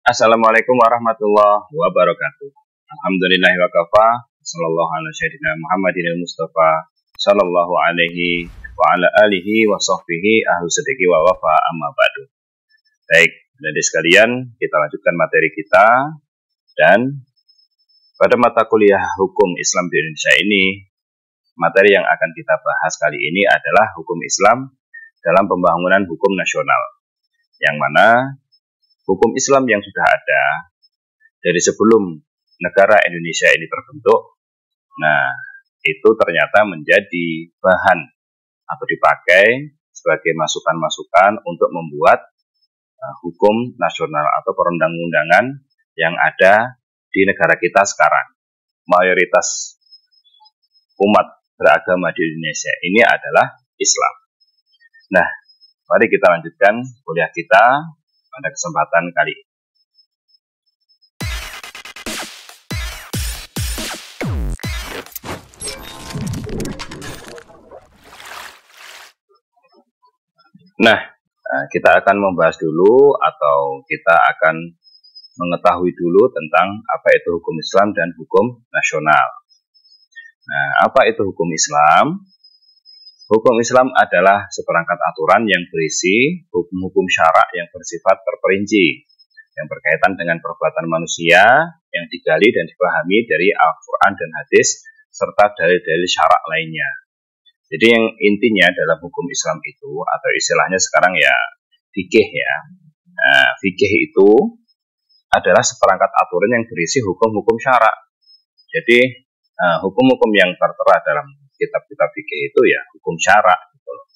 Assalamualaikum warahmatullahi wabarakatuh. Alhamdulillahi wa kafa. Sallallahu ala sayyidina Muhammadin al-Mustafa. Sallallahu alaihi wa ala alihi wa sahbihi ahlu sedeki wa wafa amma ba'du. Baik, adik sekalian, kita lanjutkan materi kita. Dan pada mata kuliah hukum Islam di Indonesia ini, materi yang akan kita bahas kali ini adalah hukum Islam dalam pembangunan hukum nasional. Yang mana hukum Islam yang sudah ada dari sebelum negara Indonesia ini terbentuk, nah itu ternyata menjadi bahan atau dipakai sebagai masukan-masukan untuk membuat hukum nasional atau perundang-undangan yang ada di negara kita sekarang. Mayoritas umat beragama di Indonesia ini adalah Islam. Nah, mari kita lanjutkan kuliah kita pada kesempatan kali ini. Nah, kita akan membahas dulu atau kita akan mengetahui dulu tentang apa itu hukum Islam dan hukum nasional. Nah, apa itu hukum Islam? Hukum Islam adalah seperangkat aturan yang berisi hukum-hukum syarak yang bersifat terperinci, yang berkaitan dengan perbuatan manusia, yang digali dan dipahami dari Al-Quran dan hadis, serta dalil-dalil syarak lainnya. Jadi yang intinya dalam hukum Islam itu, atau istilahnya sekarang ya fikih ya. Nah, fikih itu adalah seperangkat aturan yang berisi hukum-hukum syarak. Jadi hukum-hukum yang tertera dalam kitab-kitab fikih itu ya hukum syarak gitu loh.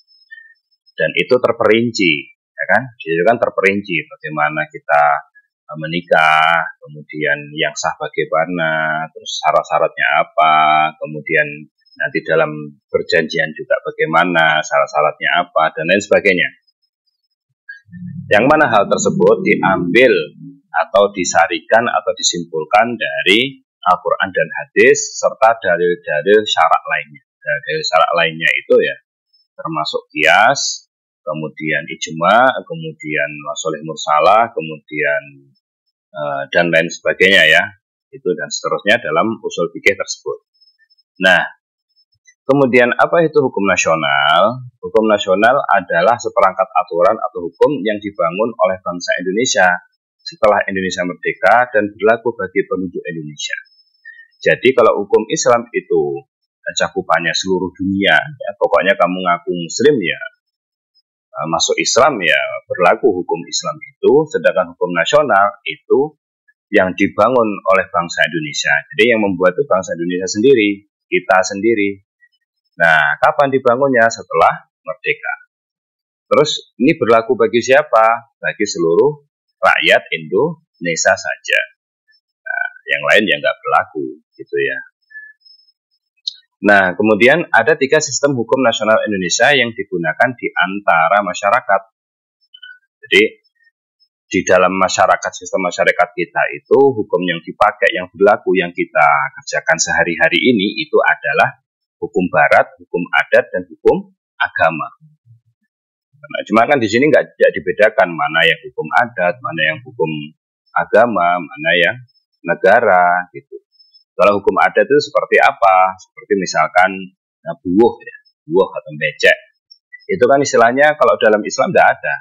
Dan itu terperinci, ya kan? Jadi kan terperinci bagaimana kita menikah, kemudian yang sah bagaimana, terus syarat-syaratnya apa, kemudian nanti dalam perjanjian juga bagaimana, syarat-syaratnya apa, dan lain sebagainya. Yang mana hal tersebut diambil atau disarikan atau disimpulkan dari Al-Quran dan hadis serta dalil-dalil syarak lainnya. Dalil syarak lainnya itu ya termasuk qiyas, kemudian ijma, kemudian sholih mursalah, kemudian dan lain sebagainya ya. Itu dan seterusnya dalam usul fikih tersebut. Nah, kemudian apa itu hukum nasional? Hukum nasional adalah seperangkat aturan atau hukum yang dibangun oleh bangsa Indonesia setelah Indonesia merdeka dan berlaku bagi penduduk Indonesia. Jadi kalau hukum Islam itu cakupannya seluruh dunia, ya, pokoknya kamu ngaku Muslim ya masuk Islam ya berlaku hukum Islam itu, sedangkan hukum nasional itu yang dibangun oleh bangsa Indonesia. Jadi yang membuat itu bangsa Indonesia sendiri, kita sendiri. Nah, kapan dibangunnya? Setelah merdeka. Terus ini berlaku bagi siapa? Bagi seluruh rakyat Indonesia saja. Nah, yang lain ya nggak berlaku gitu ya. Nah, kemudian ada 3 sistem hukum nasional Indonesia yang digunakan di antara masyarakat. Jadi, di dalam masyarakat, sistem masyarakat kita itu, hukum yang dipakai, yang berlaku, yang kita kerjakan sehari-hari ini, itu adalah hukum barat, hukum adat, dan hukum agama. Nah, cuma kan di sini nggak dibedakan mana yang hukum adat, mana yang hukum agama, mana yang negara, gitu. Kalau hukum adat itu seperti apa? Seperti misalkan buwuh ya, buwuh atau becek. Itu kan istilahnya kalau dalam Islam tidak ada.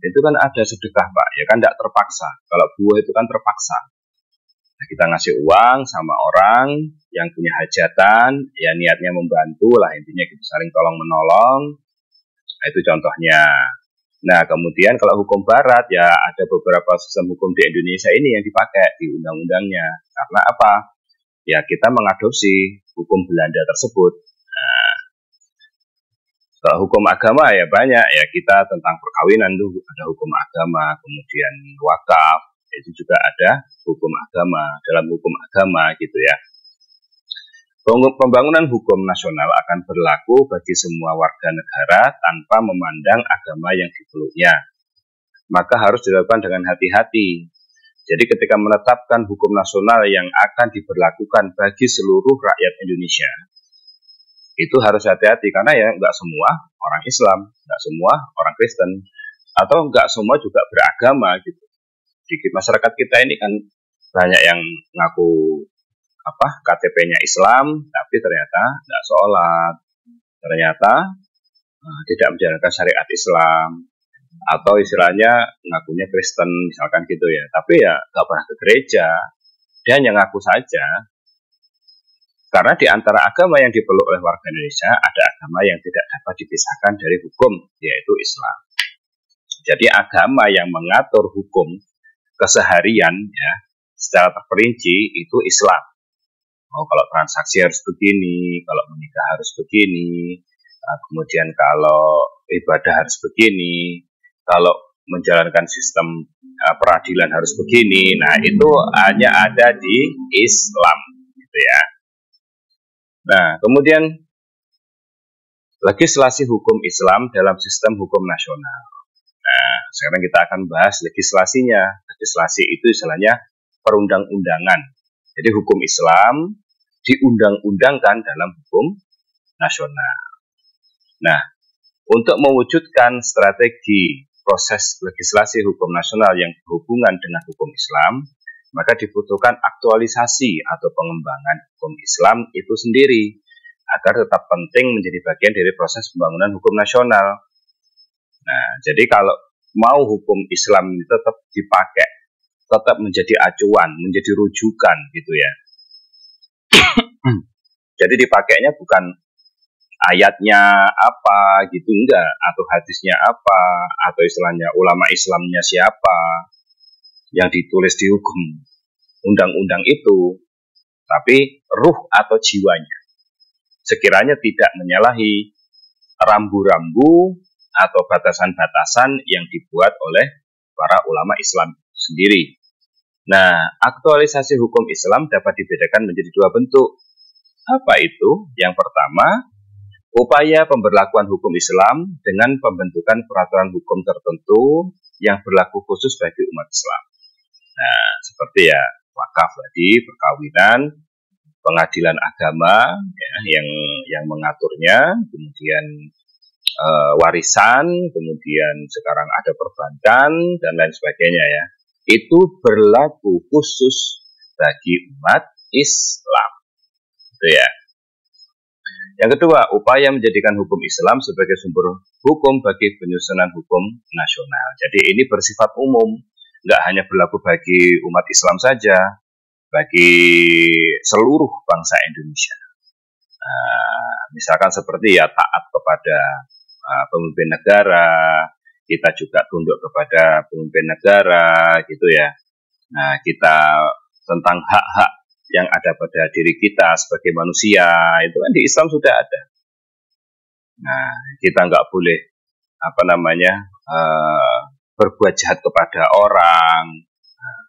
Itu kan ada sedekah Pak, ya kan tidak terpaksa. Kalau buwuh itu kan terpaksa. Nah, kita ngasih uang sama orang yang punya hajatan, ya niatnya membantu lah intinya gitu, saling tolong menolong. Nah, itu contohnya. Nah, kemudian kalau hukum barat ya ada beberapa sistem hukum di Indonesia ini yang dipakai di undang-undangnya. Karena apa? Ya kita mengadopsi hukum Belanda tersebut. Nah, kalau hukum agama ya banyak ya, kita tentang perkawinan itu ada hukum agama, kemudian wakaf itu juga ada hukum agama, dalam hukum agama gitu ya. Pembangunan hukum nasional akan berlaku bagi semua warga negara tanpa memandang agama yang dipeluknya. Maka harus dilakukan dengan hati-hati. Jadi ketika menetapkan hukum nasional yang akan diberlakukan bagi seluruh rakyat Indonesia, itu harus hati-hati karena ya nggak semua orang Islam, nggak semua orang Kristen, atau nggak semua juga beragama gitu. Di masyarakat kita ini kan banyak yang ngaku KTP-nya Islam, tapi ternyata nggak sholat, ternyata tidak menjalankan syariat Islam, atau istilahnya ngakunya Kristen misalkan gitu ya, tapi ya nggak pernah ke gereja, dia hanya ngaku saja. Karena di antara agama yang dipeluk oleh warga Indonesia ada agama yang tidak dapat dipisahkan dari hukum, yaitu Islam. Jadi agama yang mengatur hukum keseharian ya secara terperinci itu Islam. Kalau transaksi harus begini, kalau menikah harus begini, kemudian kalau ibadah harus begini, kalau menjalankan sistem peradilan harus begini. Nah, itu hanya ada di Islam, gitu ya. Nah, kemudian legislasi hukum Islam dalam sistem hukum nasional. Nah, sekarang kita akan bahas legislasinya. Legislasi itu istilahnya perundang-undangan. Jadi hukum Islam diundang-undangkan dalam hukum nasional. Nah, untuk mewujudkan strategi proses legislasi hukum nasional yang berhubungan dengan hukum Islam, maka dibutuhkan aktualisasi atau pengembangan hukum Islam itu sendiri agar tetap penting menjadi bagian dari proses pembangunan hukum nasional. Nah, jadi kalau mau hukum Islam ini tetap dipakai, tetap menjadi acuan, menjadi rujukan gitu ya. Jadi dipakainya bukan ayatnya apa gitu, enggak, atau hadisnya apa, atau istilahnya ulama Islamnya siapa yang ditulis di hukum undang-undang itu, tapi ruh atau jiwanya sekiranya tidak menyalahi rambu-rambu atau batasan-batasan yang dibuat oleh para ulama Islam sendiri. Nah, aktualisasi hukum Islam dapat dibedakan menjadi dua bentuk. Apa itu? Yang pertama, upaya pemberlakuan hukum Islam dengan pembentukan peraturan hukum tertentu yang berlaku khusus bagi umat Islam. Nah, seperti ya wakaf tadi, perkawinan, pengadilan agama ya, yang mengaturnya, kemudian warisan, kemudian sekarang ada perbankan dan lain sebagainya ya. Itu berlaku khusus bagi umat Islam. Itu ya. Yang kedua, upaya menjadikan hukum Islam sebagai sumber hukum bagi penyusunan hukum nasional. Jadi ini bersifat umum, nggak hanya berlaku bagi umat Islam saja, bagi seluruh bangsa Indonesia. Misalkan seperti ya taat kepada pemimpin negara, kita juga tunduk kepada pemimpin negara, gitu ya. Nah, kita tentang hak-hak yang ada pada diri kita sebagai manusia, itu kan di Islam sudah ada. Nah, kita nggak boleh berbuat jahat kepada orang. Nah,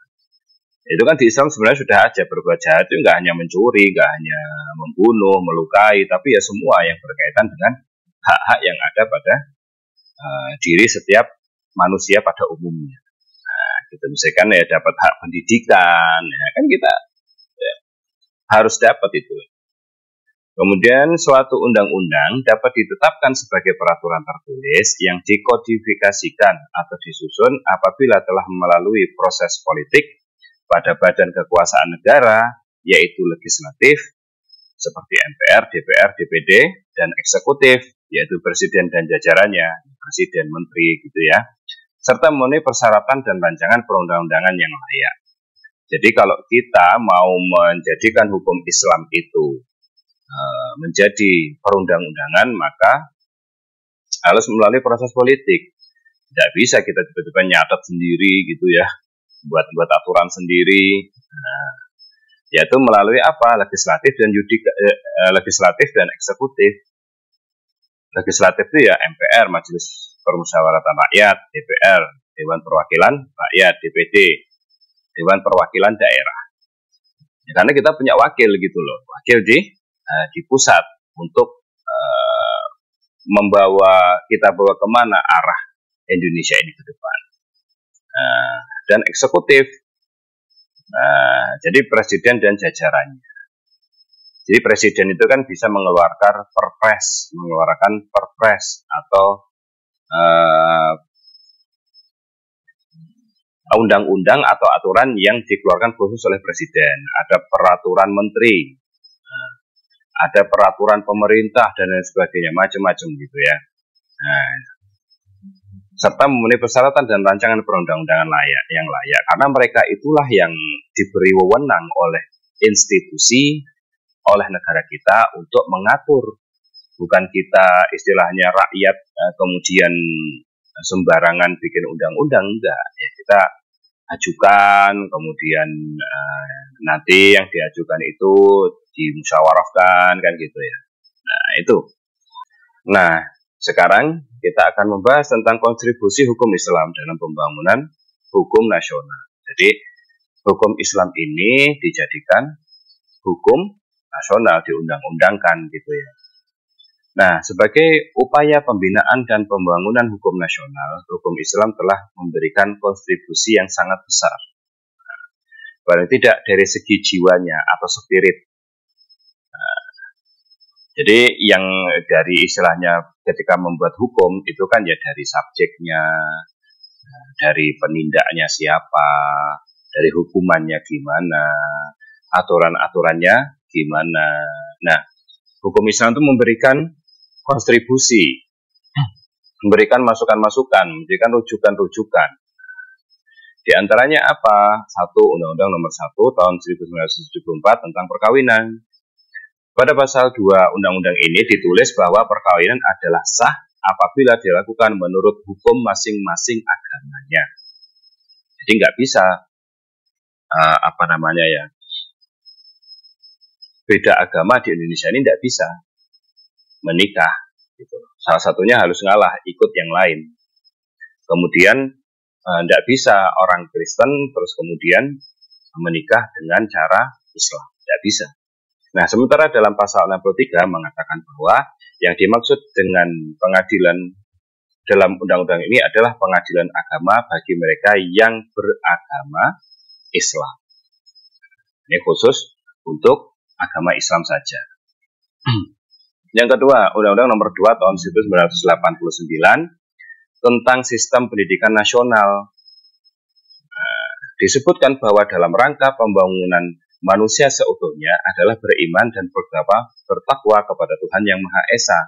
itu kan di Islam sebenarnya sudah ada. Berbuat jahat itu nggak hanya mencuri, nggak hanya membunuh, melukai, tapi ya semua yang berkaitan dengan hak-hak yang ada pada diri setiap manusia pada umumnya. Nah, kita misalkan ya dapat hak pendidikan, ya kan kita ya, harus dapat itu. Kemudian suatu undang-undang dapat ditetapkan sebagai peraturan tertulis yang dikodifikasikan atau disusun apabila telah melalui proses politik pada badan kekuasaan negara, yaitu legislatif, seperti MPR, DPR, DPD, dan eksekutif, yaitu presiden dan jajarannya, presiden, menteri, gitu ya, serta memenuhi persyaratan dan rancangan perundang-undangan yang layak. Jadi kalau kita mau menjadikan hukum Islam itu menjadi perundang-undangan, maka harus melalui proses politik. Tidak bisa kita tiba-tiba nyatet sendiri gitu ya, buat aturan sendiri. Yaitu melalui apa? Legislatif legislatif dan eksekutif. Legislatif itu ya MPR, Majelis Permusyawaratan Rakyat, DPR, Dewan Perwakilan Rakyat, DPD, Dewan Perwakilan Daerah. Ya, karena kita punya wakil gitu loh, wakil di pusat untuk kita bawa kemana arah Indonesia ini ke depan. Dan eksekutif, jadi presiden dan jajarannya. Jadi presiden itu kan bisa mengeluarkan perpres atau undang-undang atau aturan yang dikeluarkan khusus oleh presiden, ada peraturan menteri, ada peraturan pemerintah dan lain sebagainya, macam-macam gitu ya. Nah, serta memenuhi persyaratan dan rancangan perundang-undangan yang layak, karena mereka itulah yang diberi wewenang oleh institusi, oleh negara kita untuk mengatur, bukan kita istilahnya rakyat kemudian sembarangan bikin undang-undang, enggak ya, kita ajukan, kemudian nanti yang diajukan itu dimusyawarahkan kan gitu ya. Nah itu. Nah sekarang kita akan membahas tentang kontribusi hukum Islam dalam pembangunan hukum nasional. Jadi hukum Islam ini dijadikan hukum nasional, diundang-undangkan gitu ya. Nah, sebagai upaya pembinaan dan pembangunan hukum nasional, hukum Islam telah memberikan kontribusi yang sangat besar. Paling tidak dari segi jiwanya atau spirit. Jadi yang dari istilahnya ketika membuat hukum itu kan ya dari subjeknya, dari penindaknya siapa, dari hukumannya gimana, aturan-aturannya gimana. Nah, hukum Islam itu memberikan kontribusi, memberikan masukan-masukan, memberikan rujukan-rujukan. Di antaranya apa? 1. Undang-Undang Nomor 1 Tahun 1974 tentang perkawinan. Pada pasal 2 undang-undang ini ditulis bahwa perkawinan adalah sah apabila dilakukan menurut hukum masing-masing agamanya. Jadi nggak bisa beda agama di Indonesia ini nggak bisa menikah gitu. Salah satunya harus ngalah ikut yang lain. Kemudian tidak bisa orang Kristen terus kemudian menikah dengan cara Islam, tidak bisa. Nah, sementara dalam pasal 63 mengatakan bahwa yang dimaksud dengan pengadilan dalam undang-undang ini adalah pengadilan agama bagi mereka yang beragama Islam. Ini khusus untuk agama Islam saja. Yang kedua, Undang-Undang Nomor 2 Tahun 1989 tentang Sistem Pendidikan Nasional. Disebutkan bahwa dalam rangka pembangunan manusia seutuhnya adalah beriman dan bertakwa kepada Tuhan Yang Maha Esa,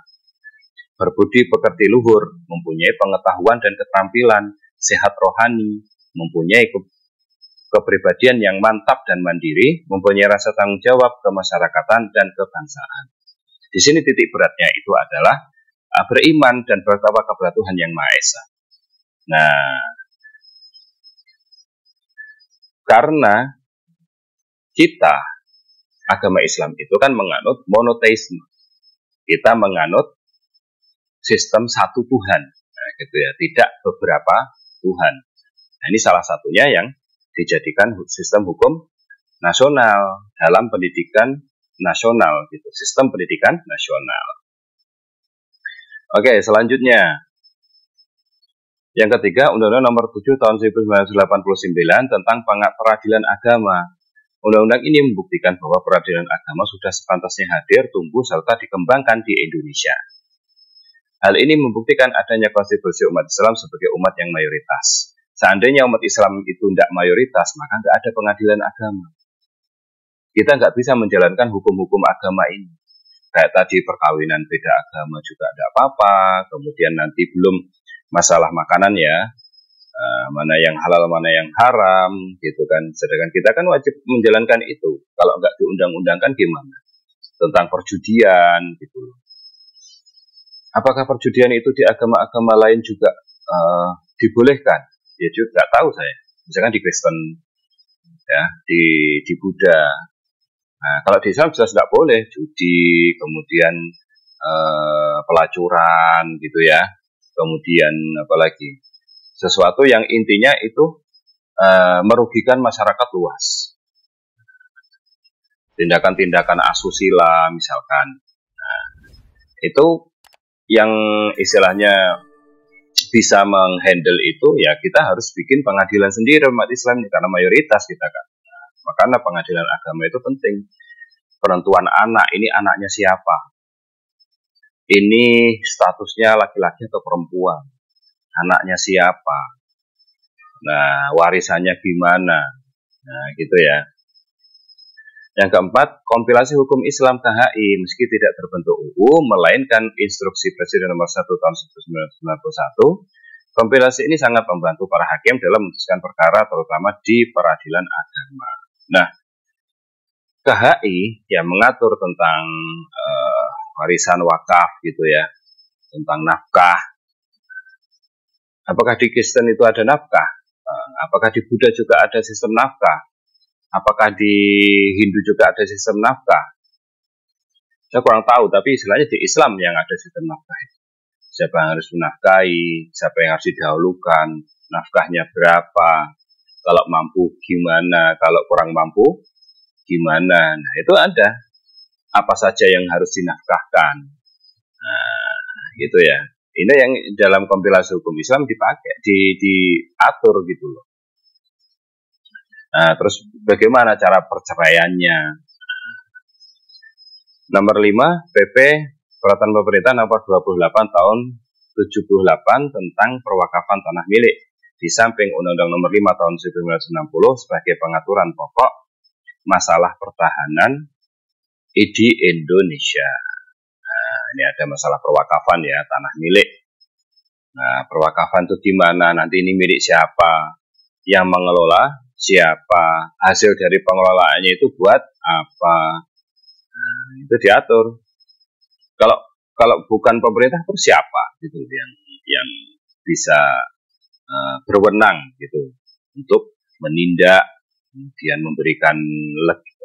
berbudi pekerti luhur, mempunyai pengetahuan dan keterampilan, sehat rohani, mempunyai kepribadian yang mantap dan mandiri, mempunyai rasa tanggung jawab kemasyarakatan dan kebangsaan. Di sini titik beratnya itu adalah beriman dan bertakwa kepada Tuhan Yang Maha Esa. Nah, karena kita agama Islam itu kan menganut monoteisme, kita menganut sistem satu Tuhan, gitu ya, tidak beberapa Tuhan. Nah, ini salah satunya yang dijadikan sistem hukum nasional dalam pendidikan nasional, gitu, sistem pendidikan nasional. Oke, selanjutnya. Yang ketiga, Undang-Undang Nomor 7 Tahun 1989 tentang peradilan agama. Undang-undang ini membuktikan bahwa peradilan agama sudah sepantasnya hadir, tumbuh, serta dikembangkan di Indonesia. Hal ini membuktikan adanya kontribusi umat Islam sebagai umat yang mayoritas. Seandainya umat Islam itu tidak mayoritas, maka nggak ada pengadilan agama. Kita nggak bisa menjalankan hukum-hukum agama ini. Kayak tadi perkawinan beda agama juga tidak apa-apa. Kemudian nanti belum masalah makanan ya, mana yang halal, mana yang haram, gitu kan. Sedangkan kita kan wajib menjalankan itu. Kalau nggak diundang-undangkan gimana? Tentang perjudian, gitu. Apakah perjudian itu di agama-agama lain juga dibolehkan? Ya juga nggak tahu saya. Misalkan di Kristen, ya, di Buddha. Nah, kalau di Islam jelas tidak boleh judi, kemudian pelacuran, gitu ya. Kemudian apalagi sesuatu yang intinya itu merugikan masyarakat luas. Tindakan-tindakan asusila misalkan. Nah, itu yang istilahnya bisa menghandle itu ya kita harus bikin pengadilan sendiri umat Islam karena mayoritas kita kan. Nah, makanya pengadilan agama itu penting. Penentuan anak, ini anaknya siapa? Ini statusnya laki-laki atau perempuan? Anaknya siapa? Nah, warisannya gimana? Nah, gitu ya. Yang keempat, kompilasi hukum Islam KHI meski tidak terbentuk UU, melainkan instruksi Presiden nomor 1 tahun 1991. Kompilasi ini sangat membantu para hakim dalam memutuskan perkara terutama di peradilan agama. Nah, KHI yang mengatur tentang warisan wakaf gitu ya, tentang nafkah. Apakah di Kristen itu ada nafkah? Apakah di Buddha juga ada sistem nafkah? Apakah di Hindu juga ada sistem nafkah? Saya kurang tahu, tapi istilahnya di Islam yang ada sistem nafkah. Siapa yang harus menafkahi, siapa yang harus didahulukan, nafkahnya berapa, kalau mampu gimana, kalau kurang mampu gimana. Nah, itu ada. Apa saja yang harus dinafkahkan. Nah, gitu ya. Ini yang dalam kompilasi hukum Islam dipakai, diatur gitu loh. Nah, terus bagaimana cara perceraiannya? Nomor 5, PP Peraturan Pemerintah nomor 28 tahun 78 tentang perwakafan tanah milik. Di samping Undang-Undang nomor 5 tahun 1960 sebagai pengaturan pokok masalah pertahanan di Indonesia. Nah, ini ada masalah perwakafan ya, tanah milik. Nah, perwakafan itu gimana? Nanti ini milik siapa? Yang mengelola siapa? Hasil dari pengelolaannya itu buat apa? Nah, itu diatur. Kalau bukan pemerintah itu siapa gitu yang bisa berwenang gitu untuk menindak, kemudian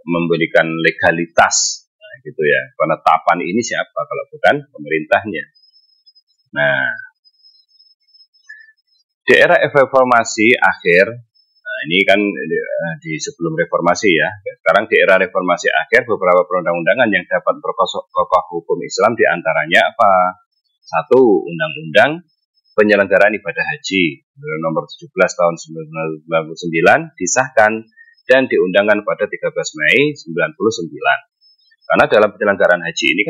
memberikan legalitas. Nah, gitu ya. Penetapan ini siapa kalau bukan pemerintahnya. Nah, di era reformasi akhir, nah ini kan di sebelum reformasi ya. Sekarang di era reformasi akhir beberapa perundang-undangan yang dapat memperkokoh hukum Islam diantaranya apa? 1. Undang-Undang Penyelenggaraan Ibadah Haji nomor 17 tahun 1999 disahkan dan diundangkan pada 13 Mei 1999. Karena dalam penyelenggaraan haji ini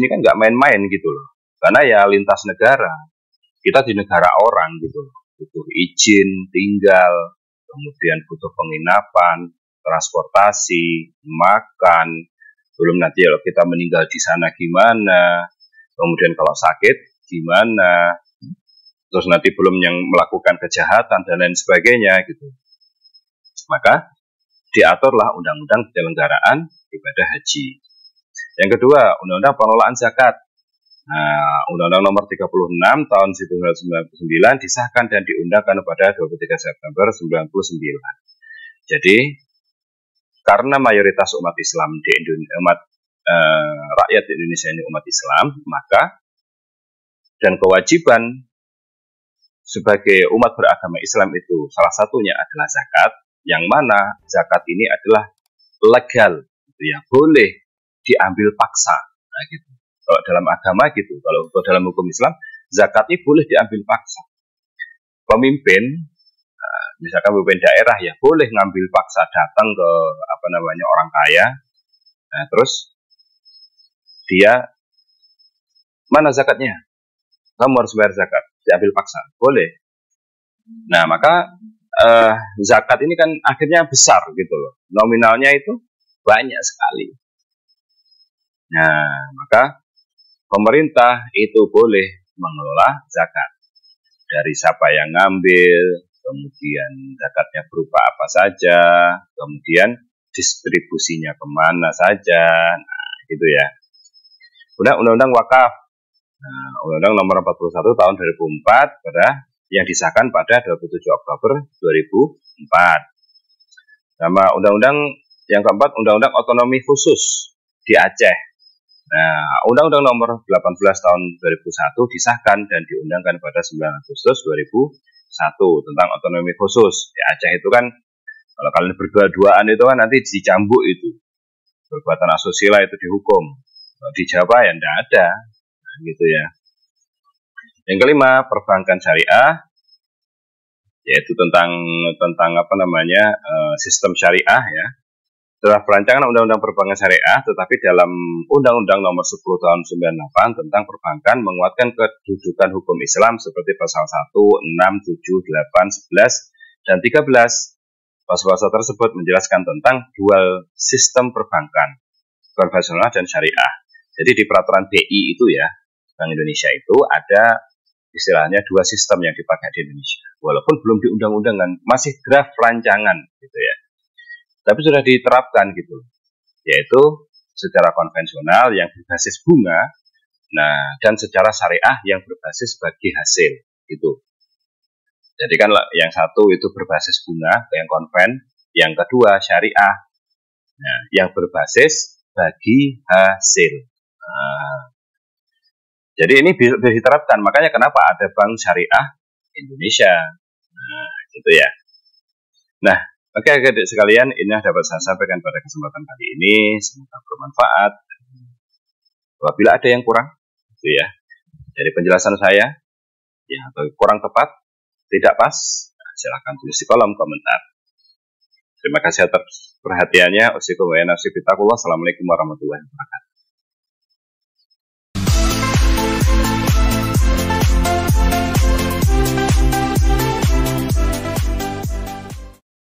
kan nggak main-main gitu loh. Karena ya lintas negara. Kita di negara orang gitu loh. Butuh izin tinggal, kemudian butuh penginapan, transportasi, makan, belum nanti kalau kita meninggal di sana gimana, kemudian kalau sakit gimana, terus nanti belum yang melakukan kejahatan dan lain sebagainya gitu. Maka diaturlah Undang-Undang Penyelenggaraan Ibadah Haji. Yang kedua, Undang-Undang Pengelolaan Zakat. Nah, Undang-Undang nomor 36 tahun 1999 disahkan dan diundangkan pada 23 September 1999. Jadi, karena mayoritas umat Islam di Indonesia, rakyat di Indonesia ini umat Islam, maka dan kewajiban sebagai umat beragama Islam itu salah satunya adalah zakat, yang mana zakat ini adalah legal, gitu ya, boleh diambil paksa. Nah, gitu. Kalau dalam agama gitu, kalau dalam hukum Islam, zakat ini boleh diambil paksa. Pemimpin, misalkan pemimpin daerah ya boleh ngambil paksa datang ke orang kaya, nah, terus dia mana zakatnya? Kamu harus bayar zakat, diambil paksa, boleh. Nah, maka zakat ini kan akhirnya besar gitu loh, nominalnya itu banyak sekali. Nah, maka pemerintah itu boleh mengelola zakat. Dari siapa yang ngambil, kemudian zakatnya berupa apa saja, kemudian distribusinya kemana saja, nah, gitu ya. Undang-Undang Wakaf, nah, Undang-Undang nomor 41 tahun 2004 yang disahkan pada 27 Oktober 2004. Sama Undang-Undang yang keempat, Undang-Undang Otonomi Khusus di Aceh. Nah, Undang-Undang nomor 18 tahun 2001 disahkan dan diundangkan pada 9 Agustus 2001 tentang otonomi khusus. Di Aceh itu kan, kalau kalian berdua-duaan itu kan nanti dicambuk itu. Perbuatan asusila itu dihukum. Kalau di Jawa ya tidak ada. Nah, gitu ya. Yang kelima, perbankan syariah, yaitu tentang sistem syariah ya. draft rancangan Undang-Undang Perbankan Syariah, tetapi dalam Undang-Undang Nomor 10 Tahun 98 tentang perbankan menguatkan kedudukan hukum Islam seperti pasal 1, 6, 7, 8, 11, dan 13. Pasal-pasal tersebut menjelaskan tentang dual sistem perbankan, konvensional dan syariah. Jadi di peraturan BI itu ya, Bank Indonesia itu ada istilahnya dua sistem yang dipakai di Indonesia. Walaupun belum diundang-undangkan, masih draft rancangan gitu ya. Tapi sudah diterapkan gitu. Yaitu secara konvensional yang berbasis bunga, nah dan secara syariah yang berbasis bagi hasil gitu. Jadi kan yang satu itu berbasis bunga, yang konven, yang kedua syariah, nah, yang berbasis bagi hasil. Nah, jadi ini bisa diterapkan, makanya kenapa ada Bank Syariah Indonesia. Nah, gitu ya. Nah, oke adik sekalian, ini yang dapat saya sampaikan pada kesempatan kali ini, semoga bermanfaat. Apabila ada yang kurang, gitu ya, dari penjelasan saya, ya atau kurang tepat, tidak pas, silakan tulis di kolom komentar. Terima kasih atas perhatiannya. Assalamualaikum warahmatullahi wabarakatuh.